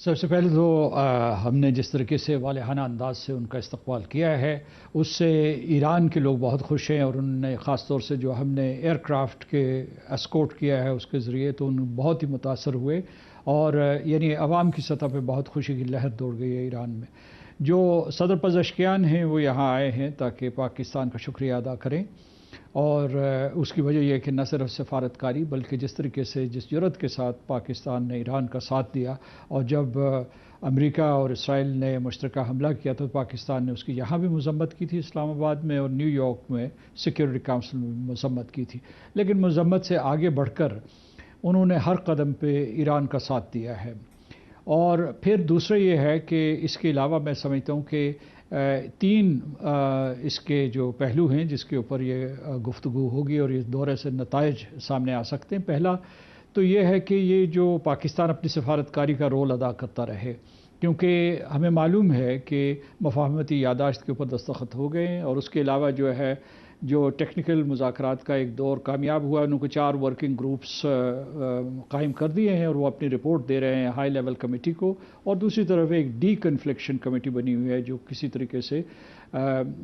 سب سے پہلے تو ہم نے جس طریقے سے والہانہ انداز سے ان کا استقبال کیا ہے اس سے ایران کے لوگ بہت خوش ہیں، اور انہوں نے خاص طور سے جو ہم نے ایئر کرافٹ کے اسکورٹ کیا ہے اس کے ذریعے تو ان بہت ہی متاثر ہوئے، اور یعنی عوام کی سطح پہ بہت خوشی کی لہر دوڑ گئی ہے ایران میں۔ جو صدر پزشکیان ہیں وہ یہاں آئے ہیں تاکہ پاکستان کا شکریہ ادا کریں، اور اس کی وجہ یہ ہے کہ نہ صرف سفارتکاری بلکہ جس طریقے سے جس جرأت کے ساتھ پاکستان نے ایران کا ساتھ دیا، اور جب امریکہ اور اسرائیل نے مشترکہ حملہ کیا تو پاکستان نے اس کی یہاں بھی مذمت کی تھی اسلام آباد میں، اور نیو یارک میں سیکیورٹی کونسل میں بھی مذمت کی تھی، لیکن مذمت سے آگے بڑھ کر انہوں نے ہر قدم پہ ایران کا ساتھ دیا ہے۔ اور پھر دوسرا یہ ہے کہ اس کے علاوہ میں سمجھتا ہوں کہ تین اس کے جو پہلو ہیں جس کے اوپر یہ گفتگو ہوگی اور اس دورے سے نتائج سامنے آ سکتے ہیں۔ پہلا تو یہ ہے کہ یہ جو پاکستان اپنی سفارتکاری کا رول ادا کرتا رہے، کیونکہ ہمیں معلوم ہے کہ مفاہمتی یادداشت کے اوپر دستخط ہو گئے ہیں، اور اس کے علاوہ جو ہے جو ٹیکنیکل مذاکرات کا ایک دور کامیاب ہوا، ان کو 4 ورکنگ گروپس قائم کر دیے ہیں اور وہ اپنی رپورٹ دے رہے ہیں ہائی لیول کمیٹی کو، اور دوسری طرف ایک ڈی کنفلکشن کمیٹی بنی ہوئی ہے جو کسی طریقے سے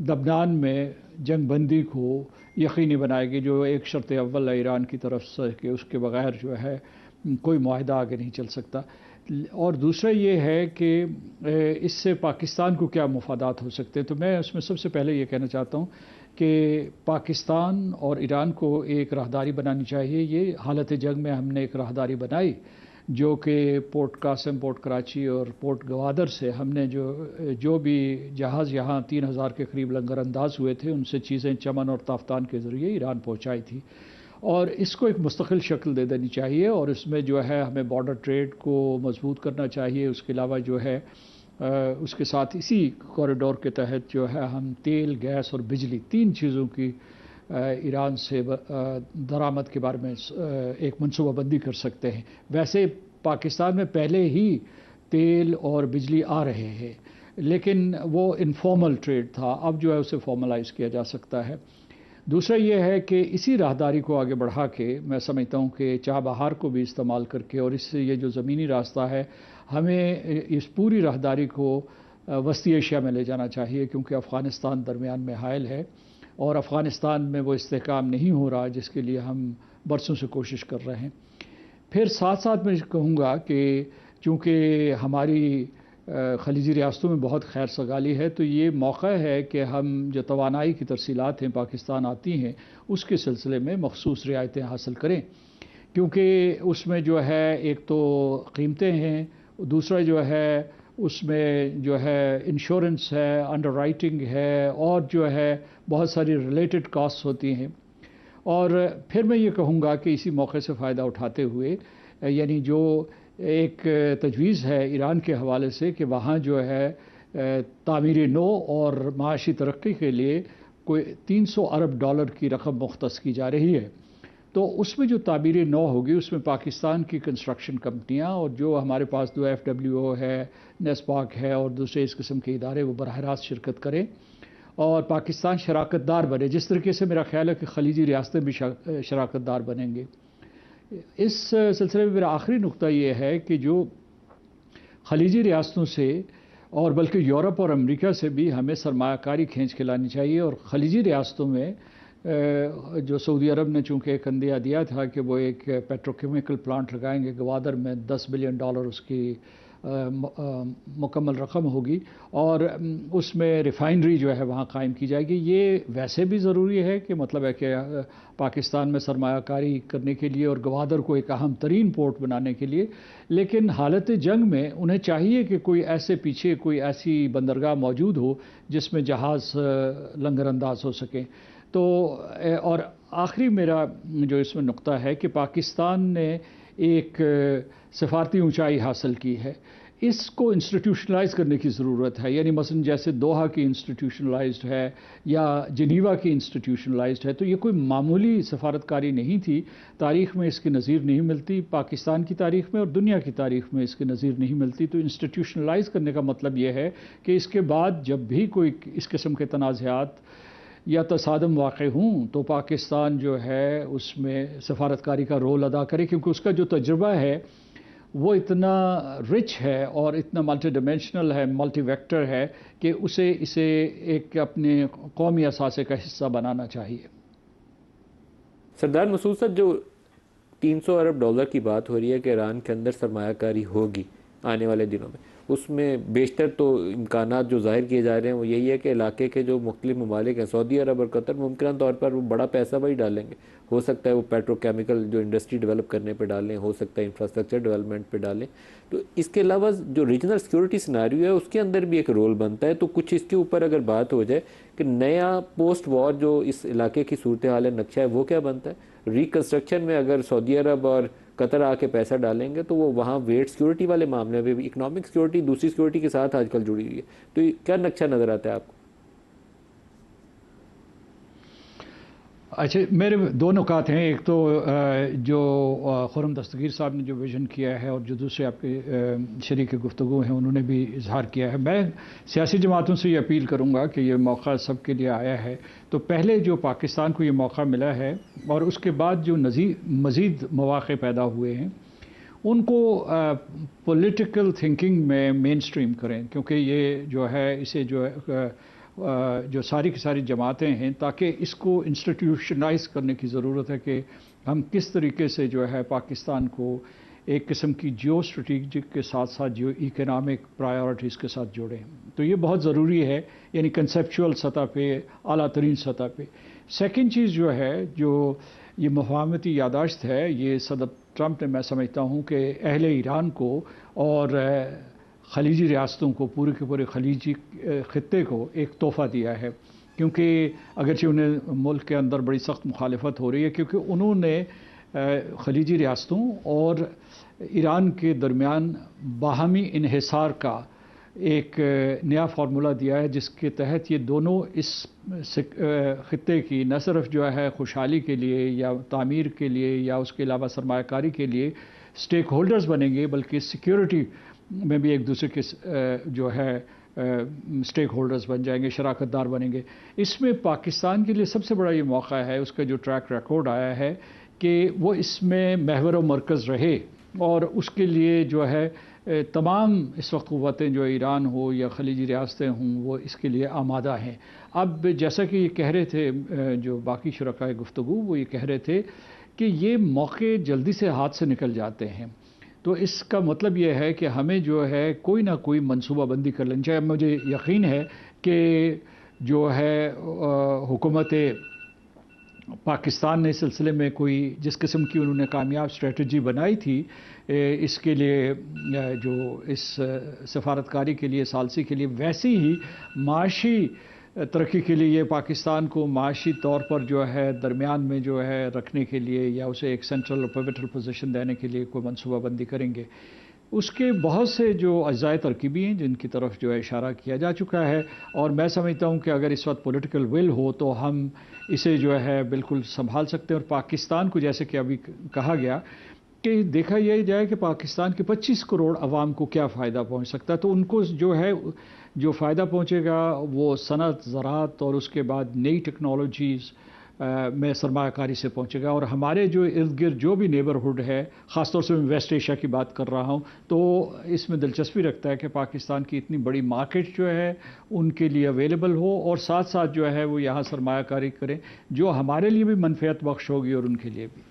لبنان میں جنگ بندی کو یقینی بنائے گی، جو ایک شرط اول ہے ایران کی طرف سے کہ اس کے بغیر جو ہے کوئی معاہدہ آگے نہیں چل سکتا۔ اور دوسرا یہ ہے کہ اس سے پاکستان کو کیا مفادات ہو سکتے ہیں، تو میں اس میں سب سے پہلے یہ کہنا چاہتا ہوں کہ پاکستان اور ایران کو ایک راہداری بنانی چاہیے۔ یہ حالت جنگ میں ہم نے ایک راہداری بنائی جو کہ پورٹ قاسم، پورٹ کراچی اور پورٹ گوادر سے ہم نے جو بھی جہاز یہاں 3000 کے قریب لنگر انداز ہوئے تھے ان سے چیزیں چمن اور تافتان کے ذریعے ایران پہنچائی تھی، اور اس کو ایک مستقل شکل دے دینی چاہیے، اور اس میں جو ہے ہمیں بارڈر ٹریڈ کو مضبوط کرنا چاہیے۔ اس کے علاوہ جو ہے اس کے ساتھ اسی کوریڈور کے تحت جو ہے ہم تیل، گیس اور بجلی 3 چیزوں کی ایران سے درآمد کے بارے میں ایک منصوبہ بندی کر سکتے ہیں۔ ویسے پاکستان میں پہلے ہی تیل اور بجلی آ رہے ہیں، لیکن وہ انفارمل ٹریڈ تھا، اب جو ہے اسے فارملائز کیا جا سکتا ہے۔ دوسرا یہ ہے کہ اسی راہداری کو آگے بڑھا کے میں سمجھتا ہوں کہ چابہار کو بھی استعمال کر کے، اور اس سے یہ جو زمینی راستہ ہے ہمیں اس پوری راہداری کو وسطی ایشیا میں لے جانا چاہیے، کیونکہ افغانستان درمیان میں حائل ہے اور افغانستان میں وہ استحکام نہیں ہو رہا جس کے لیے ہم برسوں سے کوشش کر رہے ہیں۔ پھر ساتھ ساتھ میں کہوں گا کہ چونکہ ہماری خلیجی ریاستوں میں بہت خیر سگالی ہے، تو یہ موقع ہے کہ ہم جو توانائی کی ترسیلات ہیں پاکستان آتی ہیں اس کے سلسلے میں مخصوص رعایتیں حاصل کریں، کیونکہ اس میں جو ہے ایک تو قیمتیں ہیں، دوسرا جو ہے اس میں جو ہے انشورنس ہے، انڈر رائٹنگ ہے، اور جو ہے بہت ساری ریلیٹڈ کاسٹ ہوتی ہیں۔ اور پھر میں یہ کہوں گا کہ اسی موقع سے فائدہ اٹھاتے ہوئے یعنی جو ایک تجویز ہے ایران کے حوالے سے کہ وہاں جو ہے تعمیر نو اور معاشی ترقی کے لیے کوئی $300 ارب کی رقم مختص کی جا رہی ہے، تو اس میں جو تعمیر نو ہوگی اس میں پاکستان کی کنسٹرکشن کمپنیاں اور جو ہمارے پاس FWO ہے، نیسپاک ہے اور دوسرے اس قسم کے ادارے وہ براہ راست شرکت کریں اور پاکستان شراکت دار بنے، جس طریقے سے میرا خیال ہے کہ خلیجی ریاستیں بھی شراکت دار بنیں گے۔ اس سلسلے میں میرا آخری نقطہ یہ ہے کہ جو خلیجی ریاستوں سے اور بلکہ یورپ اور امریکہ سے بھی ہمیں سرمایہ کاری کھینچ کے لانی چاہیے، اور خلیجی ریاستوں میں جو سعودی عرب نے چونکہ ایک عندیہ دیا تھا کہ وہ ایک پیٹروکیمیکل پلانٹ لگائیں گے، گوادر میں $10 بلین اس کی مکمل رقم ہوگی، اور اس میں ریفائنری جو ہے وہاں قائم کی جائے گی۔ یہ ویسے بھی ضروری ہے کہ مطلب ہے کہ پاکستان میں سرمایہ کاری کرنے کے لیے اور گوادر کو ایک اہم ترین پورٹ بنانے کے لیے، لیکن حالت جنگ میں انہیں چاہیے کہ کوئی ایسے پیچھے کوئی ایسی بندرگاہ موجود ہو جس میں جہاز لنگر انداز ہو سکیں۔ تو اور آخری میرا جو اس میں نقطہ ہے کہ پاکستان نے ایک سفارتی اونچائی حاصل کی ہے، اس کو انسٹیٹیوشنلائز کرنے کی ضرورت ہے، یعنی مثلا جیسے دوحہ کی انسٹیٹیوشنلائزڈ ہے یا جنیوا کی انسٹیٹیوشنلائزڈ ہے، تو یہ کوئی معمولی سفارتکاری نہیں تھی، تاریخ میں اس کی نظیر نہیں ملتی، پاکستان کی تاریخ میں اور دنیا کی تاریخ میں اس کی نظیر نہیں ملتی۔ تو انسٹیٹیوشنلائز کرنے کا مطلب یہ ہے کہ اس کے بعد جب بھی کوئی اس قسم کے تنازعات یا تصادم واقع ہوں تو پاکستان جو ہے اس میں سفارتکاری کا رول ادا کرے، کیونکہ اس کا جو تجربہ ہے وہ اتنا رچ ہے اور اتنا ملٹی ڈائمینشنل ہے، ملٹی ویکٹر ہے کہ اسے ایک اپنے قومی اثاثے کا حصہ بنانا چاہیے۔ سردار مسعود صاحب، جو $300 ارب کی بات ہو رہی ہے کہ ایران کے اندر سرمایہ کاری ہوگی آنے والے دنوں میں، اس میں بیشتر تو امکانات جو ظاہر کیے جا رہے ہیں وہ یہی ہے کہ علاقے کے جو مختلف ممالک ہیں، سعودی عرب اور قطر، ممکنہ طور پر وہ بڑا پیسہ وہی ڈالیں گے۔ ہو سکتا ہے وہ پیٹرو کیمیکل جو انڈسٹری ڈیولپ کرنے پہ ڈالیں، ہو سکتا ہے انفراسٹرکچر ڈیولپمنٹ پہ ڈالیں۔ تو اس کے علاوہ جو ریجنل سیکورٹی سیناریو ہے اس کے اندر بھی ایک رول بنتا ہے۔ تو کچھ اس کے اوپر اگر بات ہو جائے کہ نیا پوسٹ وار جو اس علاقے کی صورتحال ہے، نقشہ ہے، وہ کیا بنتا ہے؟ ریکنسٹرکشن میں اگر سعودی عرب اور قطر آ کے پیسہ ڈالیں گے تو وہ وہاں ویٹ سیکورٹی والے معاملے میں بھی، اکنامک سیکورٹی دوسری سیکورٹی کے ساتھ آج کل جڑی ہوئی ہے۔ تو کیا نقشہ نظر آتا ہے آپ کو؟ اچھا، میرے دو نکات ہیں۔ ایک تو جو خرم دستگیر صاحب نے جو ویژن کیا ہے اور جو دوسرے آپ کے شریک گفتگو ہیں انہوں نے بھی اظہار کیا ہے، میں سیاسی جماعتوں سے یہ اپیل کروں گا کہ یہ موقع سب کے لیے آیا ہے، تو پہلے جو پاکستان کو یہ موقع ملا ہے اور اس کے بعد جو مزید مواقع پیدا ہوئے ہیں ان کو پولیٹیکل تھنکنگ میں مین سٹریم کریں، کیونکہ یہ جو ہے اسے جو ساری کی ساری جماعتیں ہیں، تاکہ اس کو انسٹیٹیوشنائز کرنے کی ضرورت ہے کہ ہم کس طریقے سے جو ہے پاکستان کو ایک قسم کی جیو اسٹریٹجک کے ساتھ ساتھ جیو اکنامک پرائیورٹیز کے ساتھ جوڑیں۔ تو یہ بہت ضروری ہے، یعنی کنسیپچول سطح پہ، اعلیٰ ترین سطح پہ۔ سیکنڈ چیز جو ہے، جو یہ مفاہمتی یادداشت ہے، یہ صدر ٹرمپ نے، میں سمجھتا ہوں کہ اہل ایران کو اور خلیجی ریاستوں کو، پورے کے پورے خلیجی خطے کو ایک تحفہ دیا ہے، کیونکہ اگرچہ انہیں ملک کے اندر بڑی سخت مخالفت ہو رہی ہے، کیونکہ انہوں نے خلیجی ریاستوں اور ایران کے درمیان باہمی انحصار کا ایک نیا فارمولہ دیا ہے، جس کے تحت یہ دونوں اس خطے کی نہ صرف جو ہے خوشحالی کے لیے یا تعمیر کے لیے یا اس کے علاوہ سرمایہ کاری کے لیے سٹیک ہولڈرز بنیں گے، بلکہ سیکیورٹی میں بھی ایک دوسرے کے جو ہے سٹیک ہولڈرز بن جائیں گے، شراکت دار بنیں گے۔ اس میں پاکستان کے لیے سب سے بڑا یہ موقع ہے، اس کا جو ٹریک ریکارڈ آیا ہے کہ وہ اس میں محور و مرکز رہے، اور اس کے لیے جو ہے تمام اس وقت قوتیں، جو ایران ہو یا خلیجی ریاستیں ہوں، وہ اس کے لیے آمادہ ہیں۔ اب جیسا کہ یہ کہہ رہے تھے جو باقی شرکائے گفتگو، وہ یہ کہہ رہے تھے کہ یہ موقع جلدی سے ہاتھ سے نکل جاتے ہیں، تو اس کا مطلب یہ ہے کہ ہمیں جو ہے کوئی نہ کوئی منصوبہ بندی کر لینی چاہیے۔ مجھے یقین ہے کہ جو ہے حکومت پاکستان نے اس سلسلے میں کوئی جس قسم کی انہوں نے کامیاب اسٹریٹجی بنائی تھی اس کے لیے، جو اس سفارتکاری کے لیے، ثالثی کے لیے، ویسی ہی معاشی ترقی کے لیے پاکستان کو معاشی طور پر جو ہے درمیان میں جو ہے رکھنے کے لیے یا اسے ایک سینٹرل اور پیوٹل پوزیشن دینے کے لیے کوئی منصوبہ بندی کریں گے۔ اس کے بہت سے جو اجزاء ترکیبی ہیں جن کی طرف جو ہے اشارہ کیا جا چکا ہے، اور میں سمجھتا ہوں کہ اگر اس وقت پولیٹیکل ول ہو تو ہم اسے جو ہے بالکل سنبھال سکتے ہیں۔ اور پاکستان کو، جیسے کہ ابھی کہا گیا، کہ دیکھا یہ جائے کہ پاکستان کے 25 کروڑ عوام کو کیا فائدہ پہنچ سکتا ہے، تو ان کو جو ہے جو فائدہ پہنچے گا وہ صنعت، زراعت اور اس کے بعد نئی ٹیکنالوجیز میں سرمایہ کاری سے پہنچے گا۔ اور ہمارے جو ارد گرد جو بھی نیبرہڈ ہے، خاص طور سے میں ویسٹ ایشیا کی بات کر رہا ہوں، تو اس میں دلچسپی رکھتا ہے کہ پاکستان کی اتنی بڑی مارکیٹ جو ہے ان کے لیے اویلیبل ہو، اور ساتھ ساتھ جو ہے وہ یہاں سرمایہ کاری کریں جو ہمارے لیے بھی منفعت بخش ہوگی اور ان کے لیے بھی۔